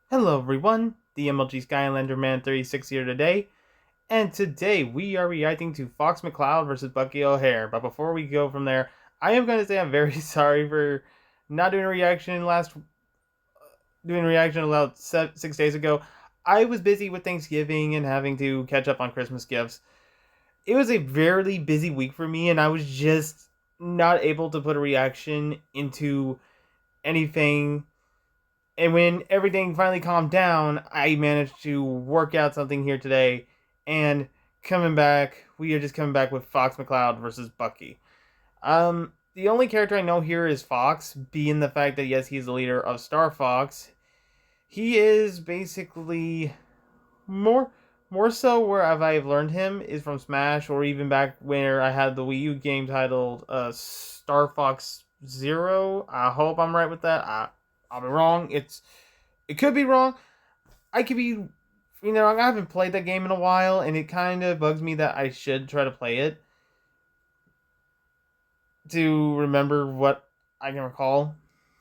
Hello everyone, the MLG Skylander Man 36 here today, and today we are reacting to Fox McCloud versus Bucky O'Hare. But before we go from there, I am going to say I'm very sorry for not doing a reaction about 6 days ago. I was busy with Thanksgiving and having to catch up on Christmas gifts. It was a very busy week for me, and I was just not able to put a reaction into anything. And when everything finally calmed down, I managed to work out something here today. And we are just coming back with Fox McCloud versus Bucky. The only character I know here is Fox, being the fact that yes, he's the leader of Star Fox. He is basically more more so where I've learned him is from Smash, or even back where I had the Wii U game titled Star Fox Zero. I hope I'm right with that. I'll be wrong. It could be wrong. I could be, I haven't played that game in a while, and it kind of bugs me that I should try to play it to remember what I can recall.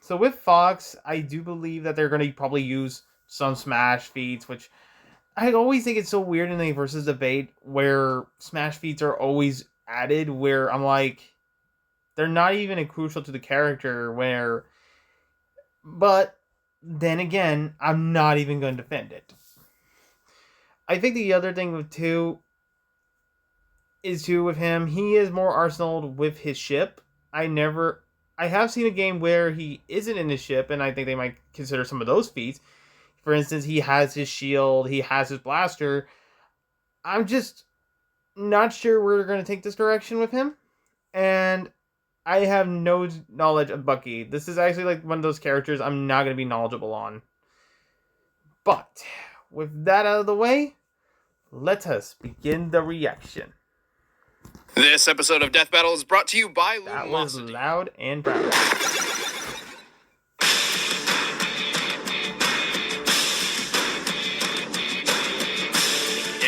So with Fox, I do believe that they're going to probably use some Smash feats, which I always think it's so weird in a versus debate where Smash feats are always added, where I'm like, they're not even crucial to the character, but then again, I'm not even going to defend it. I think the other thing with with him, he is more arsenaled with his ship. I have seen a game where he isn't in his ship, and I think they might consider some of those feats. For instance, he has his shield, he has his blaster. I'm just not sure we're going to take this direction with him. And I have no knowledge of Bucky. This is actually like one of those characters I'm not going to be knowledgeable on. But with that out of the way, let us begin the reaction. This episode of Death Battle is brought to you by Lumosity. That was loud and proud.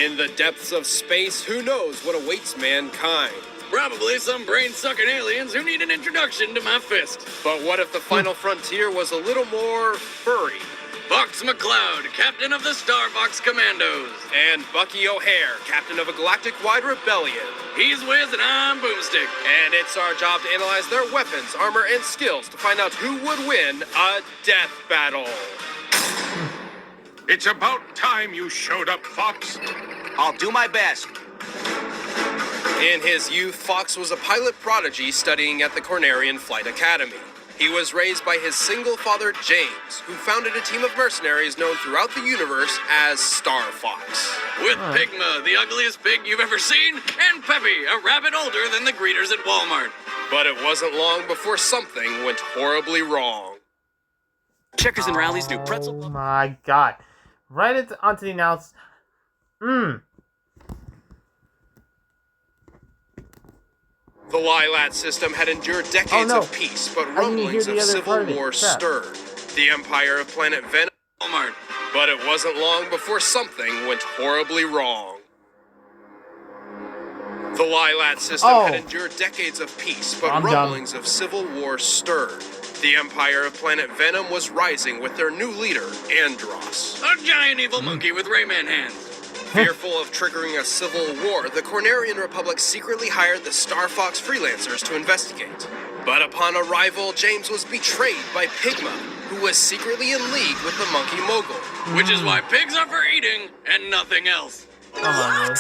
In the depths of space, who knows what awaits mankind? Probably some brain-sucking aliens who need an introduction to my fist. But what if the final frontier was a little more furry? Fox McCloud, captain of the Star Fox Commandos. And Bucky O'Hare, captain of a galactic-wide rebellion. He's Wiz and I'm Boomstick. And it's our job to analyze their weapons, armor, and skills to find out who would win a death battle. It's about time you showed up, Fox. I'll do my best. In his youth, Fox was a pilot prodigy studying at the Cornerian Flight Academy. He was raised by his single father, James, who founded a team of mercenaries known throughout the universe as Star Fox. With Pigma, the ugliest pig you've ever seen, and Peppy, a rabbit older than the greeters at Walmart. But it wasn't long before something went horribly wrong. Checkers and rallies do pretzel. Oh my god. Onto the announcement. The Lilat system had endured decades of peace, but rumblings of civil war stirred. The empire of planet Venom. Walmart. But it wasn't long before something went horribly wrong. The Lilat system had endured decades of peace, but rumblings of civil war stirred. The empire of planet Venom was rising with their new leader, Andross. A giant evil monkey with Rayman hands. Fearful of triggering a civil war, the Cornerian Republic secretly hired the Star Fox freelancers to investigate. But upon arrival, James was betrayed by Pigma, who was secretly in league with the monkey mogul. Which is why pigs are for eating and nothing else. What?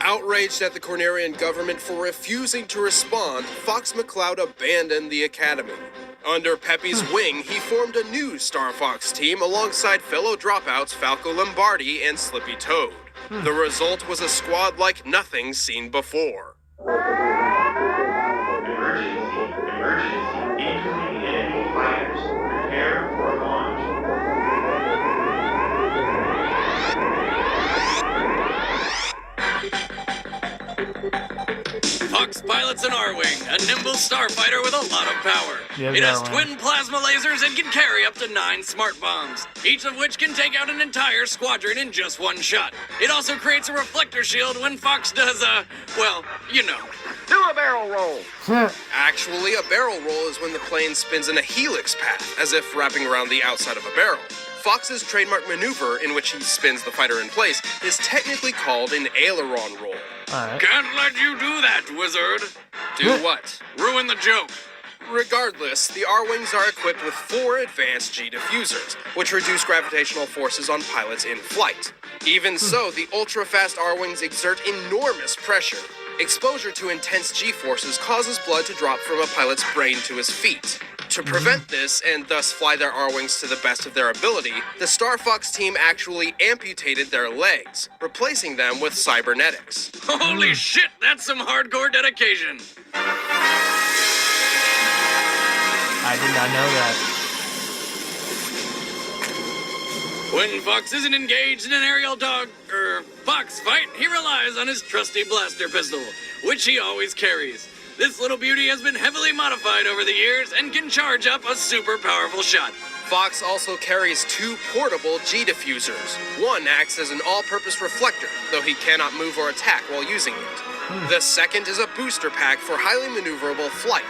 Outraged at the Cornerian government for refusing to respond, Fox McCloud abandoned the academy. Under Peppy's wing, he formed a new Star Fox team alongside fellow dropouts Falco Lombardi and Slippy Toad. The result was a squad like nothing seen before. Emergency, incoming enemy fighters. Prepare for launch. Fox pilots an R-Wing, a nimble starfighter with a lot of power. It has twin plasma lasers and can carry up to 9 smart bombs, each of which can take out an entire squadron in just one shot. It also creates a reflector shield when Fox does Do a barrel roll. Actually, a barrel roll is when the plane spins in a helix path, as if wrapping around the outside of a barrel. Fox's trademark maneuver, in which he spins the fighter in place, is technically called an aileron roll. Alright. Can't let you do that, wizard. Do what? Ruin the joke. Regardless, the R-Wings are equipped with 4 advanced G diffusers, which reduce gravitational forces on pilots in flight. Even so, the ultra-fast R-Wings exert enormous pressure. Exposure to intense G-forces causes blood to drop from a pilot's brain to his feet. To prevent this, and thus fly their R-Wings to the best of their ability, the Star Fox team actually amputated their legs, replacing them with cybernetics. Holy shit, that's some hardcore dedication. I did not know that. When Fox isn't engaged in an aerial fox fight, he relies on his trusty blaster pistol, which he always carries. This little beauty has been heavily modified over the years and can charge up a super powerful shot. Fox also carries 2 portable G diffusers. One acts as an all-purpose reflector, though he cannot move or attack while using it. The second is a booster pack for highly maneuverable flight.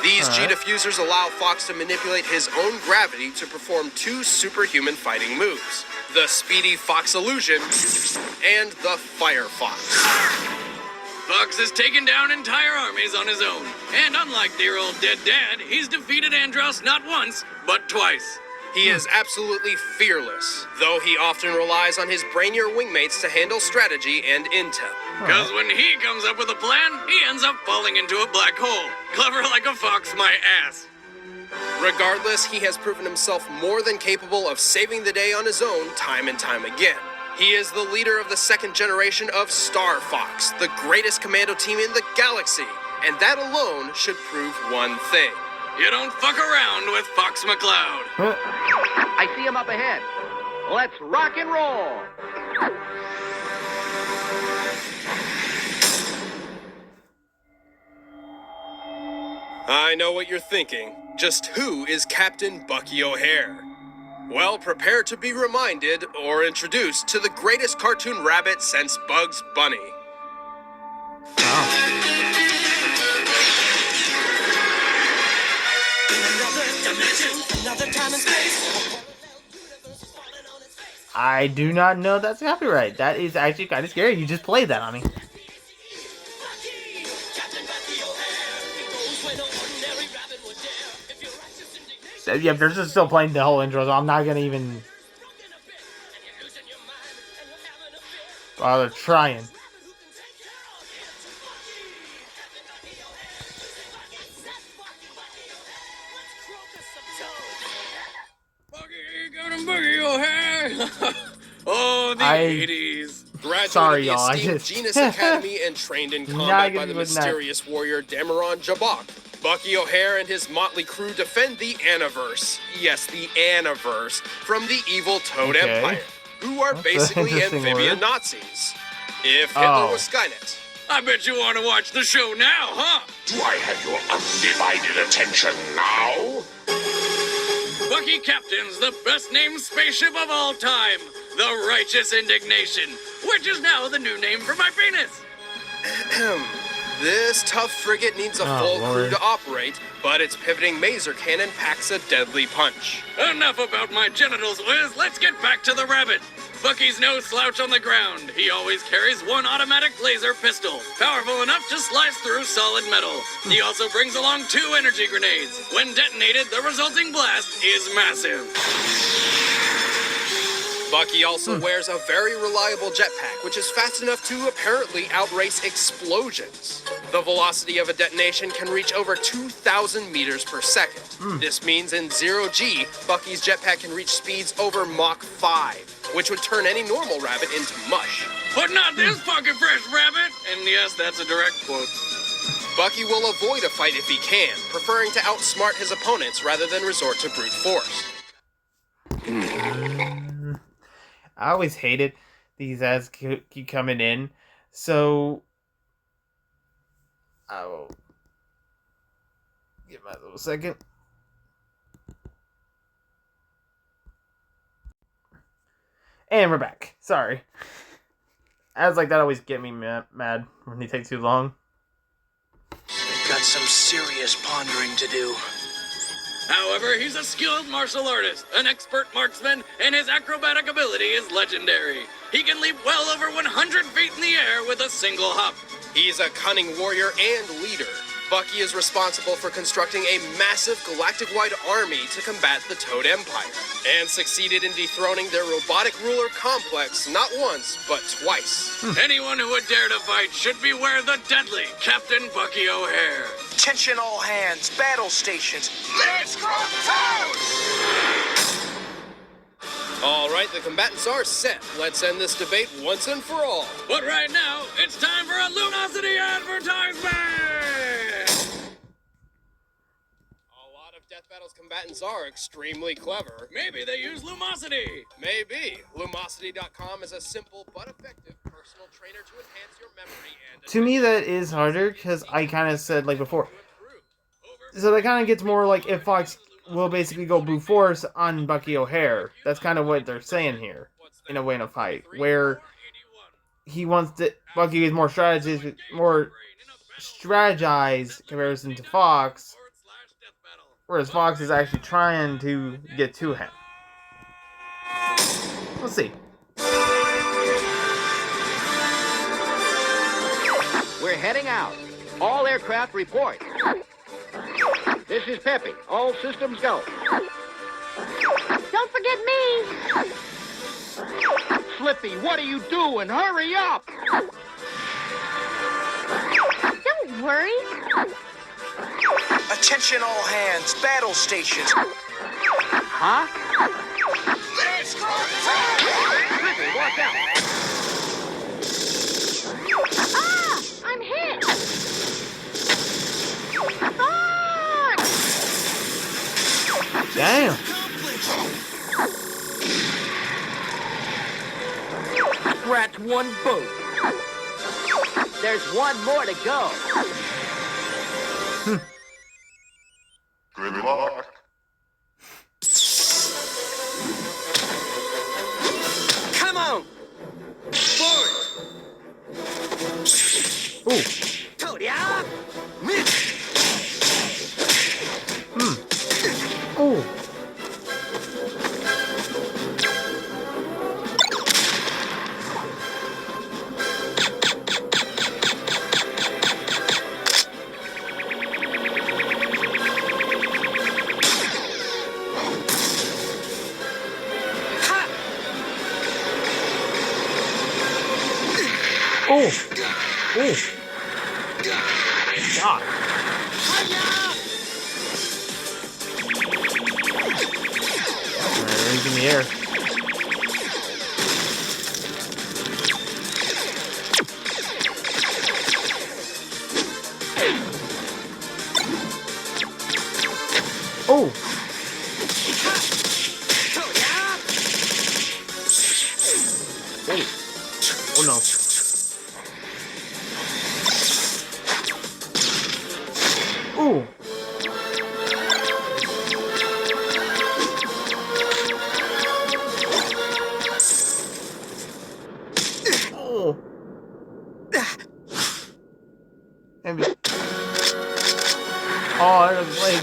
These G diffusers allow Fox to manipulate his own gravity to perform 2 superhuman fighting moves: the Speedy Fox Illusion and the Fire Fox. Fox has taken down entire armies on his own, and unlike dear old dead dad, he's defeated Andros not once, but twice. He is absolutely fearless, though he often relies on his brainier wingmates to handle strategy and intel. Because when he comes up with a plan, he ends up falling into a black hole. Clever like a fox, my ass. Regardless, he has proven himself more than capable of saving the day on his own time and time again. He is the leader of the 2nd generation of Star Fox, the greatest commando team in the galaxy, and that alone should prove one thing. You don't fuck around with Fox McCloud. I see him up ahead. Let's rock and roll. I know what you're thinking. Just who is Captain Bucky O'Hare? Well, prepare to be reminded or introduced to the greatest cartoon rabbit since Bugs Bunny. I do not know that's copyright. That is actually kind of scary. You just played that on me. Yeah, they're just still playing the whole intro, so I'm not gonna even bother trying. Bucky O'Hare. Oh, the 80s. Graduated Sorry, the y'all, esteemed Genus Academy and trained in combat by the mysterious warrior Dameron Jabak. Bucky O'Hare and his motley crew defend the Aniverse. Yes, the Aniverse from the evil Toad Empire, who are basically amphibian Nazis. If Hitler was Skynet. I bet you want to watch the show now, huh? Do I have your undivided attention now? Bucky captains the best-named spaceship of all time, the Righteous Indignation, which is now the new name for my penis. This tough frigate needs a full crew to operate, but its pivoting maser cannon packs a deadly punch. Enough about my genitals, Wiz. Let's get back to the rabbit. Bucky's no slouch on the ground. He always carries one automatic laser pistol, powerful enough to slice through solid metal. He also brings along 2 energy grenades. When detonated, the resulting blast is massive. Bucky also wears a very reliable jetpack, which is fast enough to apparently outrace explosions. The velocity of a detonation can reach over 2,000 meters per second. This means in 0G, Bucky's jetpack can reach speeds over Mach 5, which would turn any normal rabbit into mush. But not this fucking fresh rabbit! And yes, that's a direct quote. Bucky will avoid a fight if he can, preferring to outsmart his opponents rather than resort to brute force. I always hated these ads keep coming in, so I will give my little second. And we're back. Sorry. Ads like that always get me mad when they take too long. We've got some serious pondering to do. However, he's a skilled martial artist, an expert marksman, and his acrobatic ability is legendary. He can leap well over 100 feet in the air with a single hop. He's a cunning warrior and leader. Bucky is responsible for constructing a massive galactic-wide army to combat the Toad Empire, and succeeded in dethroning their robotic ruler complex not once, but twice. Anyone who would dare to fight should beware the deadly Captain Bucky O'Hare. Attention all hands, battle stations. Let's go Toad! All right, the combatants are set. Let's end this debate once and for all. But right now, it's time for a Luminosity advertisement! A lot of Death Battle's combatants are extremely clever. Maybe they use Lumosity. Maybe. Lumosity.com is a simple but effective personal trainer to enhance your memory and... To me, that is harder, because I kind of said, like, before. So that kind of gets more like if Fox will basically go brute force on Bucky O'Hare. That's kind of what they're saying here, in a way, in a fight, where he wants to... Bucky is more strategized comparison to Fox, whereas Fox is actually trying to get to him. Let's see. We're heading out. All aircraft report. This is Peppy. All systems go. Don't forget me. Slippy, what are you doing? Hurry up! Don't worry. Attention all hands, battle stations. Huh? Let's go Toad! Slippy, watch out! Ah! I'm hit. Fuck! Damn. Scratch one boat. There's one more to go. Good luck. Come on! Forward! Ooh. Toad, yeah? Miss! Ooh. Oh! Oh! God! Alright, in the air. Oh! Oh! Oh no. Ooh. Oh. And oh, there's his leg.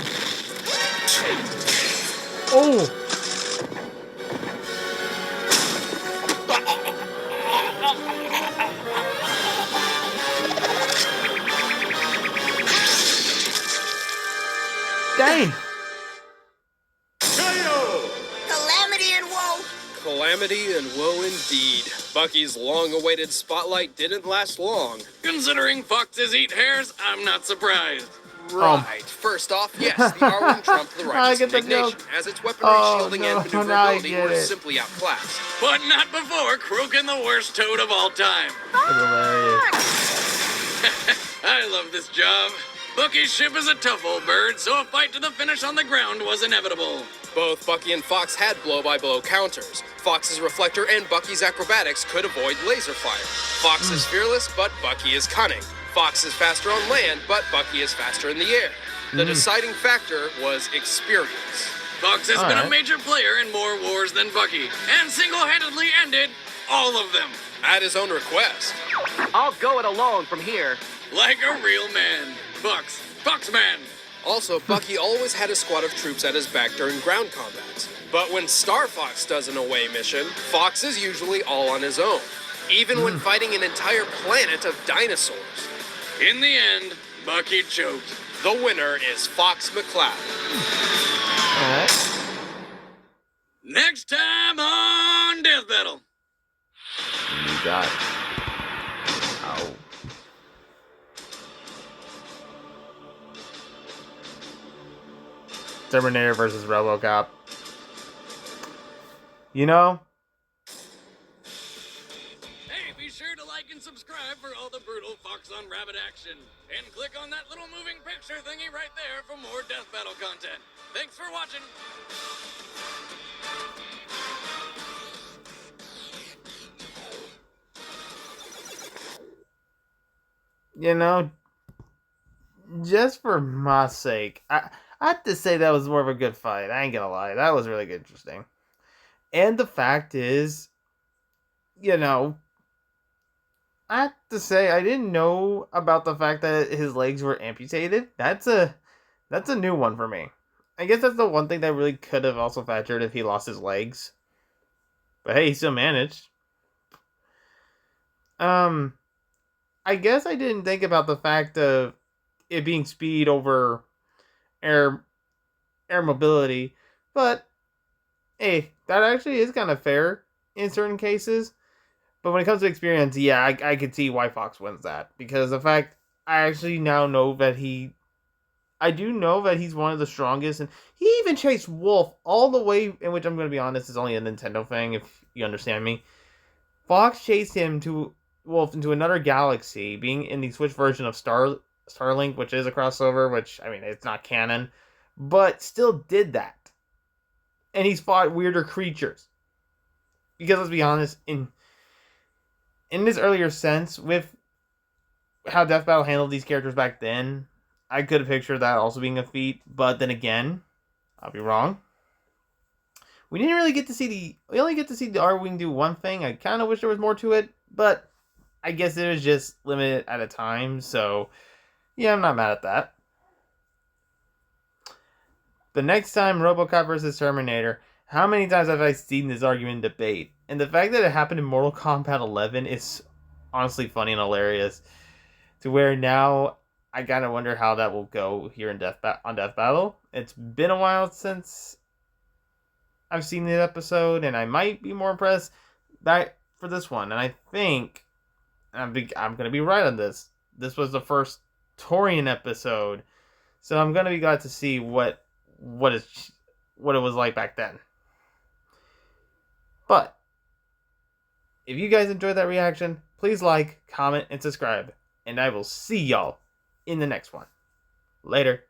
Oh. Dang. Calamity and woe. Calamity and woe indeed. Bucky's long-awaited spotlight didn't last long. Considering foxes eat hares, I'm not surprised. Right. First off, yes, the R1 trumped the I righteous get the indignation, joke. as its weaponry, Oh, shielding, no, and now I maneuverability get were it. simply outclassed. But not before Kroken, the worst toad of all time. That's hilarious. I love this job. Bucky's ship is a tough old bird, so a fight to the finish on the ground was inevitable. Both Bucky and Fox had blow-by-blow counters. Fox's reflector and Bucky's acrobatics could avoid laser fire. Fox is fearless, but Bucky is cunning. Fox is faster on land, but Bucky is faster in the air. The deciding factor was experience. Fox has All been right. a major player in more wars than Bucky, and single-handedly ended all of them. At his own request. I'll go it alone from here. Like a real man. Foxman. Also, Bucky always had a squad of troops at his back during ground combats. But when Star Fox does an away mission, Fox is usually all on his own, even when fighting an entire planet of dinosaurs. In the end, Bucky choked. The winner is Fox McCloud. Alright. Next time on Death Battle. You got it. Ow. Terminator versus RoboCop. You know, Hey, be sure to like and subscribe for all the brutal Fox on Rabbit action. And click on that little moving picture thingy right there for more Death Battle content. Thanks for watching. you know, just for my sake, I have to say that was more of a good fight. I ain't gonna lie, that was really good, interesting. And the fact is, you know, I have to say I didn't know about the fact that his legs were amputated. That's a new one for me. I guess that's the one thing that really could have also factored if he lost his legs. But hey, he still managed. I guess I didn't think about the fact of it being speed over air air mobility, but hey, that actually is kind of fair in certain cases. But when it comes to experience, yeah, I could see why Fox wins that, because the fact I actually now know that I do know that he's one of the strongest, and he even chased Wolf all the way. In which I'm going to be honest, is only a Nintendo thing, if you understand me. Fox chased him to Wolf into another galaxy, being in the Switch version of Starlink, which is a crossover. Which, I mean, it's not canon, but still did that. And he's fought weirder creatures. Because let's be honest, in this earlier sense, with how Death Battle handled these characters back then, I could have pictured that also being a feat. But then again, I'll be wrong. We didn't really get to see we only get to see the R-Wing do one thing. I kind of wish there was more to it, but I guess it was just limited at a time. So, yeah, I'm not mad at that. The next time RoboCop versus Terminator, how many times have I seen this argument debate? And the fact that it happened in Mortal Kombat 11 is honestly funny and hilarious. To where now I kind of wonder how that will go here in Death Battle. It's been a while since I've seen the episode, and I might be more impressed for this one. And I think I'm going to be right on this. This was the first Torian episode, so I'm going to be glad to see what it was like back then. But if you guys enjoyed that reaction, please like, comment, and subscribe. And I will see y'all in the next one. Later.